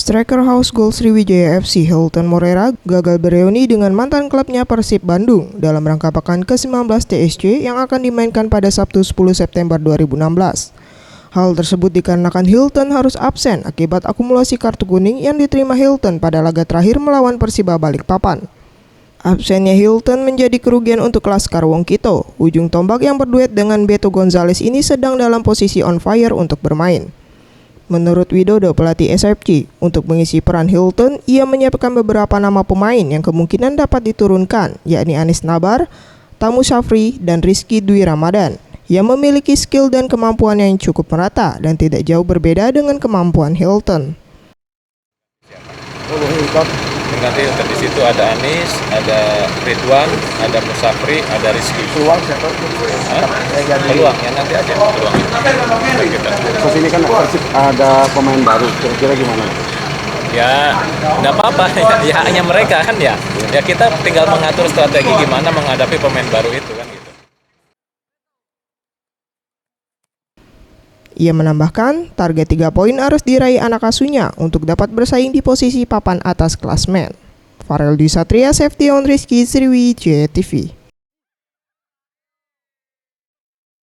Striker House Gol Sriwijaya FC Hilton Morera gagal bereuni dengan mantan klubnya Persib Bandung dalam rangka pekan ke-19 TSC yang akan dimainkan pada Sabtu 10 September 2016. Hal tersebut dikarenakan Hilton harus absen akibat akumulasi kartu kuning yang diterima Hilton pada laga terakhir melawan Persiba Balikpapan. Absennya Hilton menjadi kerugian untuk Laskar Wongkito. Ujung tombak yang berduet dengan Beto Gonzalez ini sedang dalam posisi on fire untuk bermain. Menurut Widodo, pelatih SFC, untuk mengisi peran Hilton, ia menyiapkan beberapa nama pemain yang kemungkinan dapat diturunkan, yakni Anis Nabar, Tamu Syafri, dan Rizky Dwi Ramadan, yang memiliki skill dan kemampuan yang cukup merata dan tidak jauh berbeda dengan kemampuan Hilton. Nanti di situ ada Anis, ada Ridwan, ada Musafri, ada Rizky. Peluang siapa? Peluang ya nanti aja peluang. Terus ini kan Persib ada pemain baru, kira-kira gimana? Ya, nggak apa-apa. Ya hanya mereka kan ya. Ya kita tinggal mengatur strategi gimana menghadapi pemain baru itu kan gitu. Ia menambahkan, target 3 poin harus diraih anak asuhnya untuk dapat bersaing di posisi papan atas klasmen. Farel Dwi Satria, Safety on Rizky, Sriwijaya TV.